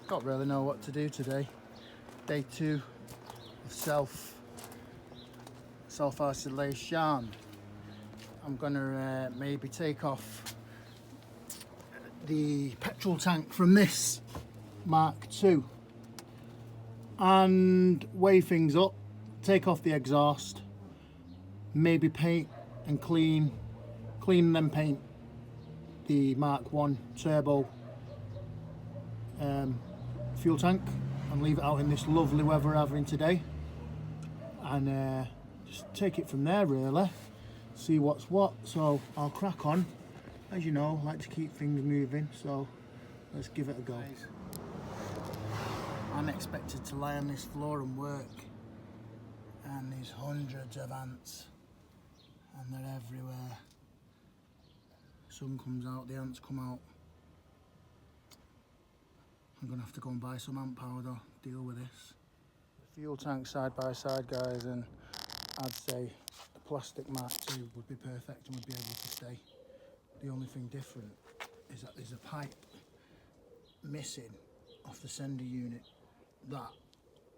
Don't really know what to do today. Day 2 of self-isolation. I'm gonna maybe take off the petrol tank from this MK2 and weigh things up, take off the exhaust, maybe paint and clean and then paint the MK1 turbo fuel tank and leave it out in this lovely weather we're having today, and just take it from there really, see what's what. So I'll crack on. As you know, I like to keep things moving, so let's give it a go. I'm expected to lie on this floor and work, and there's hundreds of ants and they're everywhere. Sun comes out, the ants come out. I'm gonna have to go and buy some ant powder, deal with this. The fuel tank side by side, guys, and I'd say the plastic MK2 would be perfect and would be able to stay. The only thing different is that there's a pipe missing off the sender unit. That,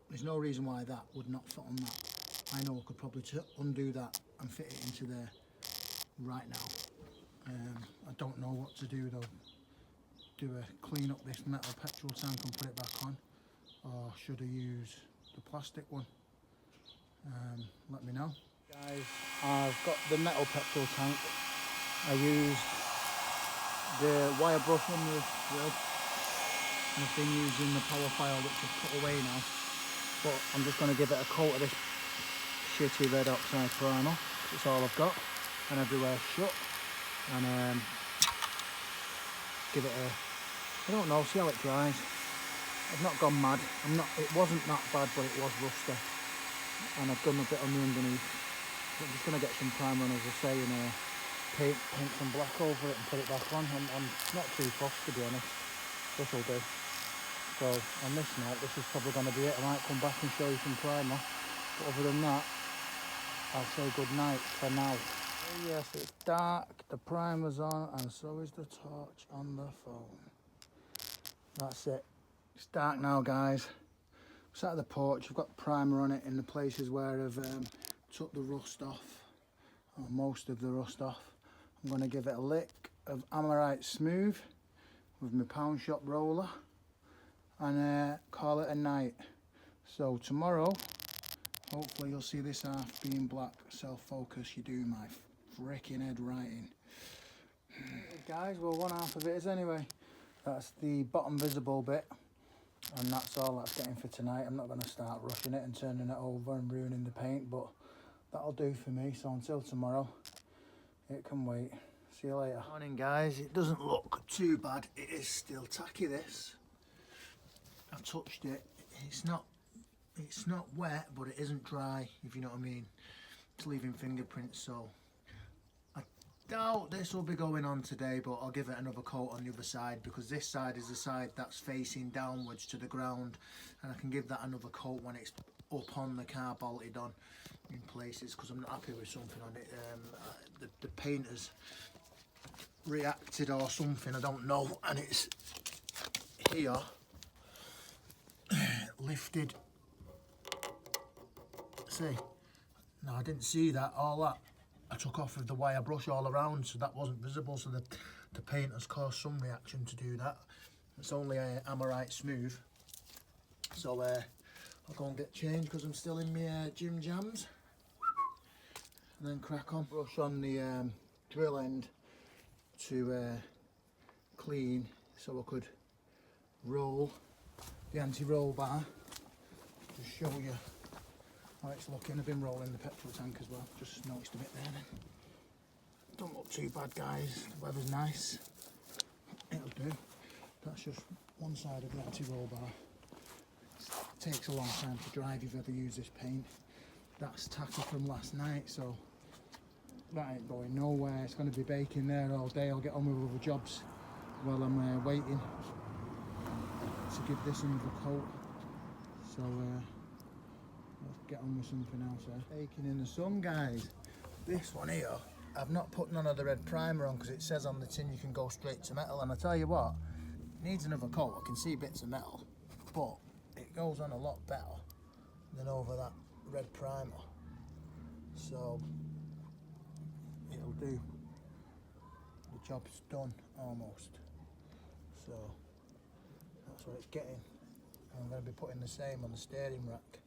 there's no reason why that would not fit on that. I know I could probably undo that and fit it into there right now. I don't know what to do though. Clean up this metal petrol tank and put it back on, or should I use the plastic one? Let me know. Guys, I've got the metal petrol tank. I used the wire brush on the thread, and I've been using the power file which I've put away now, but I'm just going to give it a coat of this shitty red oxide primer. That's all I've got, and everywhere's shut, and give it a, I don't know, see how it dries. I've not gone mad. It wasn't that bad, but it was rusty, and I've done a bit on the underneath. I'm just going to get some primer on, as I say, and paint some black over it and put it back on. I'm not too fussed, to be honest. This will do. So on this note, this is probably going to be it. I might come back and show you some primer, but other than that, I'll say good night for now. Oh yes, it's dark, the primer's on, and so is the torch on the phone. That's it. It's dark now, guys. I'm sat at the porch. I've got primer on it in the places where I've took the rust off, or most of the rust off. I'm going to give it a lick of Amorite Smooth with my pound shop roller, and call it a night. So tomorrow, hopefully you'll see this half being black. Self-focus, you do my freaking head writing. Guys, well, one half of it is anyway. That's the bottom visible bit, and that's all that's getting for tonight. I'm not going to start rushing it and turning it over and ruining the paint, but that'll do for me. So until tomorrow, it can wait. See you later. Morning, guys. It doesn't look too bad. It is still tacky, this. I've touched it. It's not wet, but it isn't dry, if you know what I mean. It's leaving fingerprints, so I doubt this will be going on today, but I'll give it another coat on the other side, because this side is the side that's facing downwards to the ground, and I can give that another coat when it's up on the car, bolted on in places, because I'm not happy with something on it. The painter's reacted or something, I don't know, and it's here lifted. See, no, I didn't see that. All that I took off with the wire brush all around, so that wasn't visible, so the paint has caused some reaction to do that. It's only Amorite Smooth, so I'll go and get changed because I'm still in my gym jams, and then crack on. Brush on the drill end to clean, so I could roll the anti-roll bar. Just show you how it's looking. I've been rolling the petrol tank as well, just noticed a bit there then. Don't look too bad, guys. The weather's nice. It'll do. That's just one side of the anti-roll bar. It takes a long time to dry if you've ever used this paint. That's tacky from last night, so that ain't going nowhere. It's going to be baking there all day. I'll get on with other jobs while I'm waiting to give this another coat. So let's get on with something else here. Baking in the sun, guys. This one here, I've not put none of the red primer on because it says on the tin you can go straight to metal, and I tell you what, it needs another coat. I can see bits of metal, but it goes on a lot better than over that red primer, so it'll do. The job's done almost, so that's what it's getting. I'm going to be putting the same on the steering rack.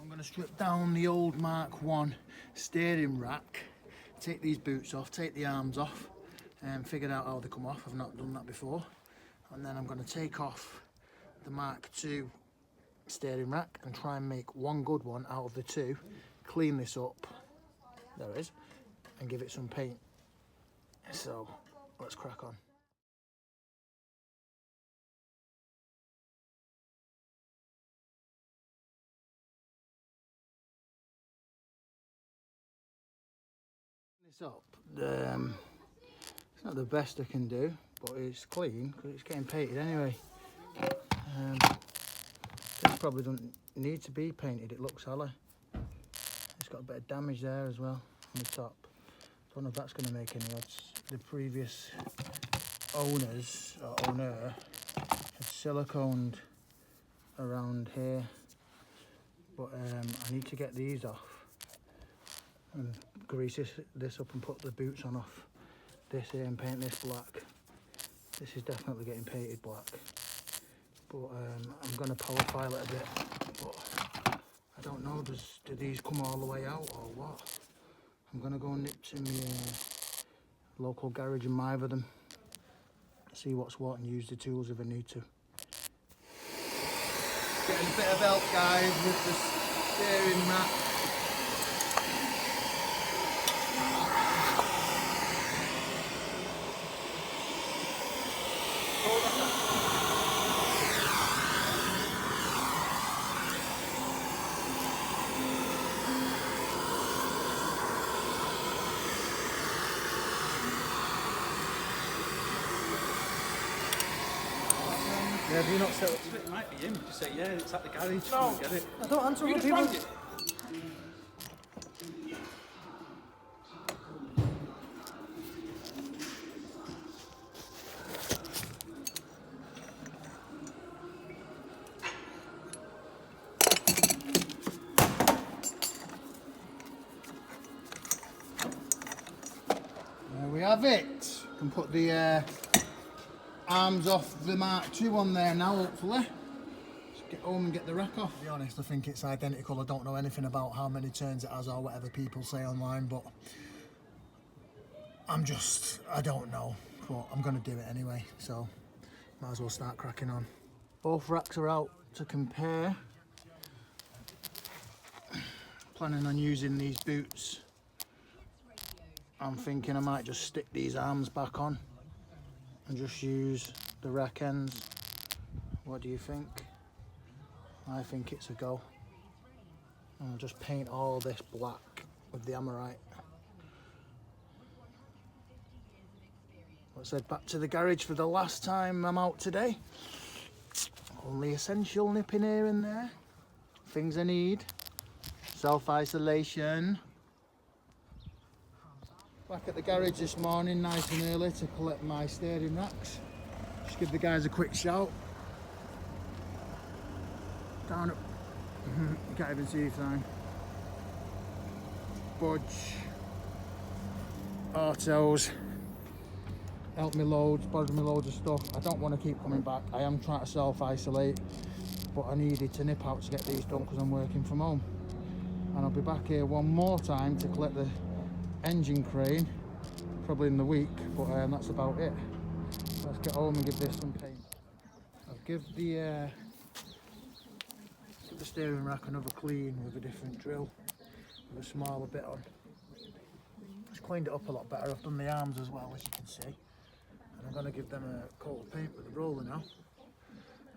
I'm going to strip down the old Mark 1 steering rack, take these boots off, take the arms off, and figured out how they come off. I've not done that before. And then I'm going to take off the Mark 2 steering rack and try and make one good one out of the two, clean this up, there it is, and give it some paint. So let's crack on. This up, it's not the best I can do, but it's clean because it's getting painted anyway. This probably doesn't need to be painted, it looks hollow. It's got a bit of damage there as well on the top. Don't know if that's going to make any odds. The previous owners, or owner, had siliconed around here, but I need to get these off and grease this up and put the boots on off this here and paint this black. This is definitely getting painted black, but I'm going to power file it a bit, but I don't know, do these come all the way out or what? I'm going to go and nip to my local garage and mither them, see what's what, and use the tools if I need to. Getting a bit of help, guys, with the steering rack. Yeah, do you not set up? It might be him. Just say, yeah, it's at the garage. No, Get it. I don't answer You other just rang people. it. There we have it. You can put the arms off the Mark 2 on there now, hopefully. Just get home and get the rack off. To be honest, I think it's identical. I don't know anything about how many turns it has or whatever people say online, but I don't know. But I'm going to do it anyway, so might as well start cracking on. Both racks are out to compare. Planning on using these boots. I'm thinking I might just stick these arms back on and just use the rack ends. What do you think? I think it's a go. And I'll just paint all this black with the Amorite. Let's head back to the garage for the last time I'm out today. Only essential nipping here and there. Things I need. Self-isolation. Back at the garage this morning, nice and early, to collect my steering racks. Just give the guys a quick shout. Down up. You can't even see the sign. Budge. Autos. Help me loads, borrowed me loads of stuff. I don't want to keep coming back. I am trying to self-isolate, but I needed to nip out to get these done because I'm working from home. And I'll be back here one more time to collect the engine crane, probably in the week, but that's about it. Let's get home and give this some paint. I'll give the steering rack another clean with a different drill, with a smaller bit on. Just cleaned it up a lot better. I've done the arms as well, as you can see, and I'm going to give them a coat of paint with the roller now,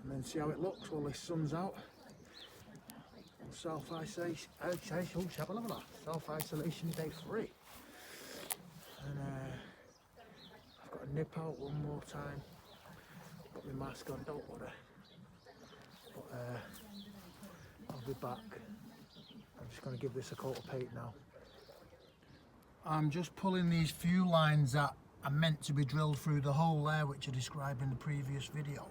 and then see how it looks while this sun's out. Self-isolation day 3. And I've got to nip out one more time. Got my mask on, don't worry. But I'll be back. I'm just going to give this a coat of paint now. I'm just pulling these fuel lines at are meant to be drilled through the hole there, which I described in the previous video.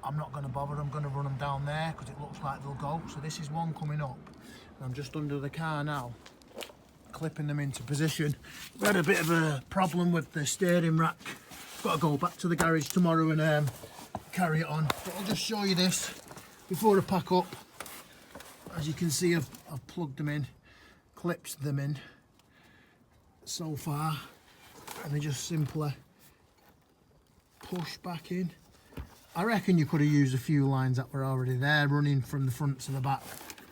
I'm not going to bother, I'm going to run them down there because it looks like they'll go. So this is one coming up, and I'm just under the car now, clipping them into position. We had a bit of a problem with the steering rack. Got to go back to the garage tomorrow and carry it on. But I'll just show you this before I pack up. As you can see, I've plugged them in, clipped them in so far, and they just simply push back in. I reckon you could have used a few lines that were already there running from the front to the back,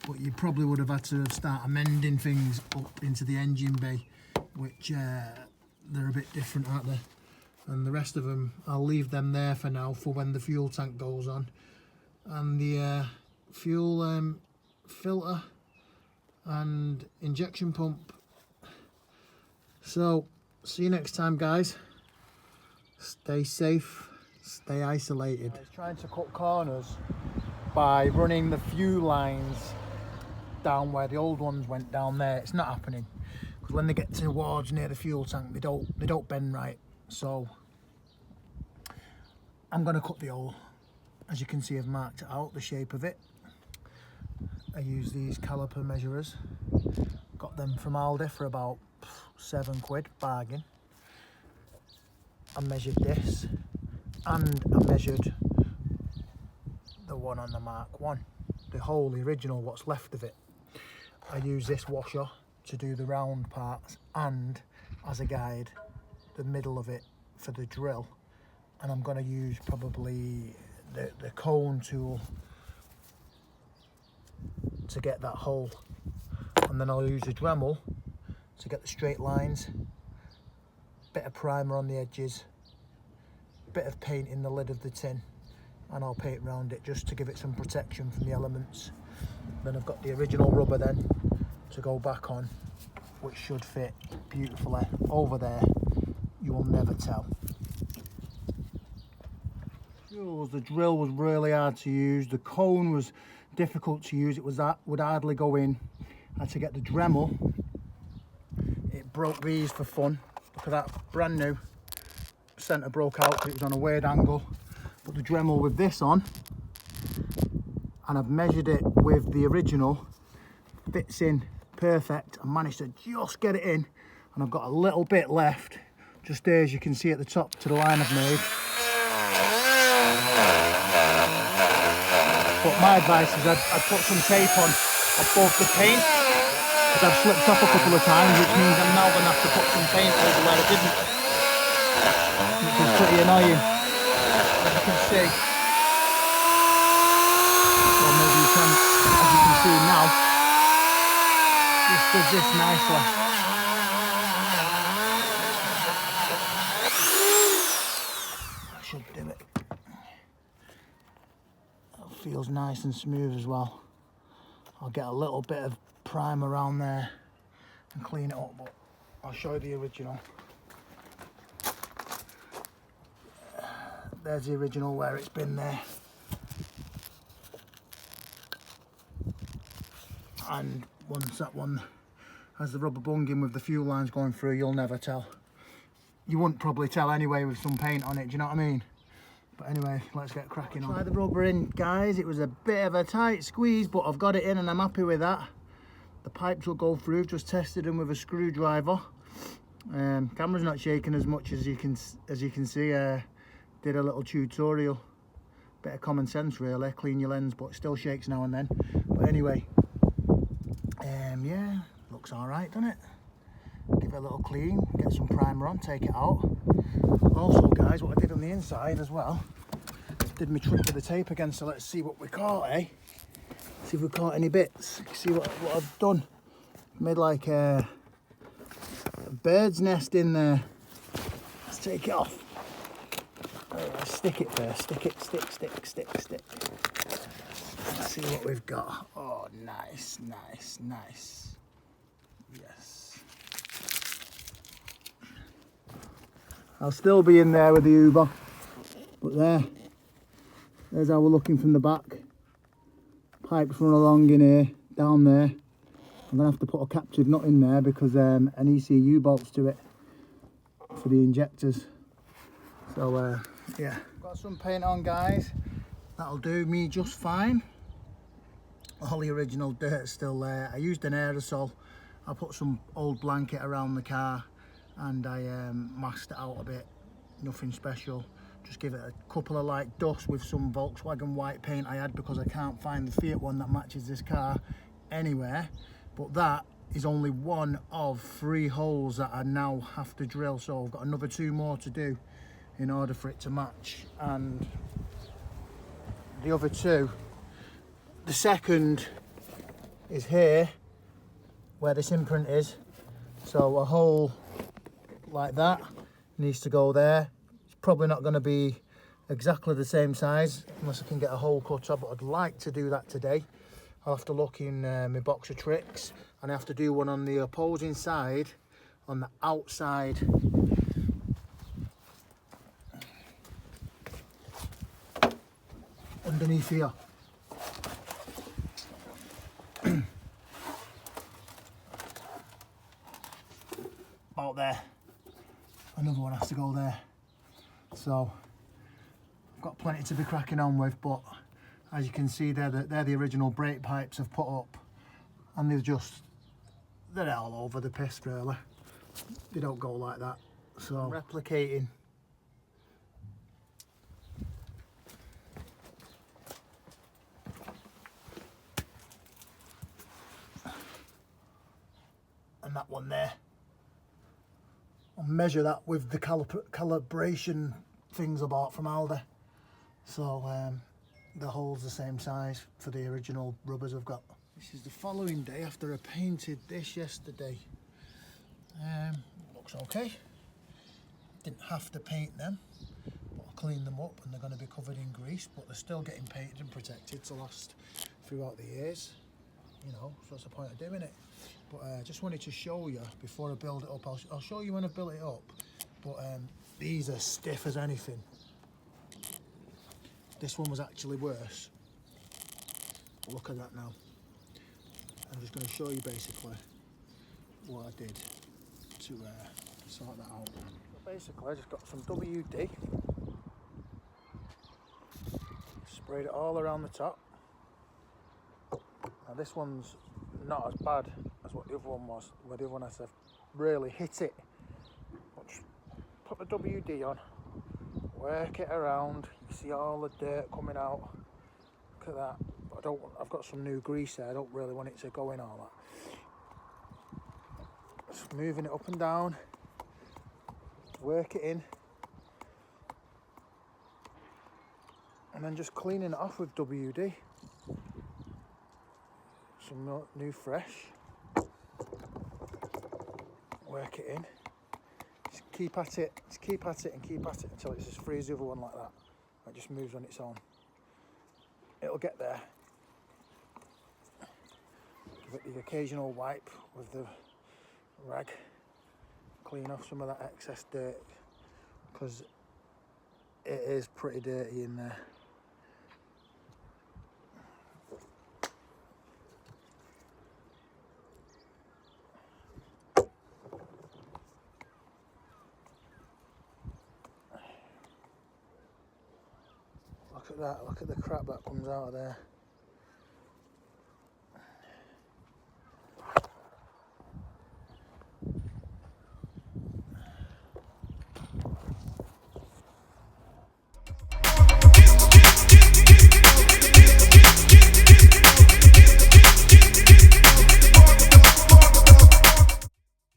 but you probably would have had to have started amending things up into the engine bay, which they're a bit different, aren't they? And the rest of them, I'll leave them there for now for when the fuel tank goes on, and the fuel filter and injection pump. So see you next time, guys. Stay safe, stay isolated. I was trying to cut corners by running the fuel lines down where the old ones went down there. It's not happening because when they get towards near the fuel tank, they don't bend right. So I'm going to cut the hole. As you can see, I've marked it out, the shape of it. I use these caliper measurers. Got them from Aldi for about £7, bargain. I measured this, and I measured the one on the Mark 1, the hole, the original, what's left of it. I use this washer to do the round parts, and as a guide, the middle of it for the drill. And I'm going to use probably the cone tool to get that hole, and then I'll use a Dremel to get the straight lines, bit of primer on the edges, bit of paint in the lid of the tin, and I'll paint around it just to give it some protection from the elements. Then I've got the original rubber then to go back on, which should fit beautifully over there. You will never tell. The drill was really hard to use. The cone was difficult to use. It would hardly go in. I had to get the Dremel. It broke these for fun. Look at that, brand new. Centre broke out because it was on a weird angle. But the Dremel with this on, and I've measured it with the original, fits in perfect. I managed to just get it in, and I've got a little bit left, just there, as you can see at the top, to the line I've made. But my advice is I'd put some tape on above the paint, because I've slipped off a couple of times, which means I'm now going to have to put some paint over where I didn't, which is pretty annoying, as you can see. Or maybe you can, as you can see now, this does this nicely. That should do it. Feels nice and smooth as well. I'll get a little bit of primer around there and clean it up, but I'll show you the original. There's the original where it's been there. And once that one has the rubber bunging with the fuel lines going through, you'll never tell. You wouldn't probably tell anyway with some paint on it, do you know what I mean? But anyway, let's get cracking on. Try the rubber in, guys. It was a bit of a tight squeeze, but I've got it in and I'm happy with that. The pipes will go through. Just tested them with a screwdriver. Camera's not shaking as much as you can see. Did a little tutorial. Bit of common sense, really. Clean your lens, but it still shakes now and then. But anyway, yeah, looks all right, doesn't it? Give it a little clean, get some primer on, take it out. Also, guys, what I did on the inside as well, did my trick with the tape again, so let's see what we caught, eh? See if we caught any bits. See what I've done. Made like a bird's nest in there. Let's take it off. Let's stick it there. Stick. Let's see what we've got. Oh, nice. Yes. I'll still be in there with the Uber, but there's how we're looking from the back. Pipes run along in here, down there. I'm gonna have to put a captive nut in there because an ECU bolts to it. for the injectors. So yeah, got some paint on, guys. That'll do me just fine. All the original dirt's still there. I used an aerosol. I put some old blanket around the car and I masked it out a bit. Nothing special. Just give it a couple of light dust with some Volkswagen white paint I had, because I can't find the Fiat one that matches this car anywhere. But that is only one of 3 holes that I now have to drill, so I've got another 2 more to do in order for it to match. And the other 2, the second is here where this imprint is, so a hole like that needs to go there. It's probably not going to be exactly the same size unless I can get a hole cutter, but I'd like to do that today. I'll have to look in my box of tricks, and I have to do one on the opposing side, on the outside. Underneath here. About there. Another one has to go there. So I've got plenty to be cracking on with, but as you can see, they're the original brake pipes I've put up, and they're all over the piss really. They don't go like that. So I'm replicating and that one there. I'll measure that with the calibration things I bought from Aldi. So the hole's the same size for the original rubbers I've got. This is the following day after I painted this yesterday. Looks okay. Didn't have to paint them, but I cleaned them up and they're going to be covered in grease, but they're still getting painted and protected to last throughout the years. You know, so that's the point of doing it. But I just wanted to show you before I build it up. I'll show you when I build it up, but these are stiff as anything. This one was actually worse. Look at that now. I'm just going to show you basically what I did to sort that out. So basically I just got some WD, sprayed it all around the top. Now this one's not as bad as what the other one was, where the other one has to really hit it. But just put the WD on, work it around, you see all the dirt coming out. Look at that. But I've got some new grease there, I don't really want it to go in all that. Just moving it up and down, work it in, and then just cleaning it off with WD. Some new fresh, work it in, just keep at it and keep at it until it's as free as the other one like that. It just moves on its own. It'll get there. Give it the occasional wipe with the rag, clean off some of that excess dirt, because it is pretty dirty in there. Look at that, look at the crap that comes out of there.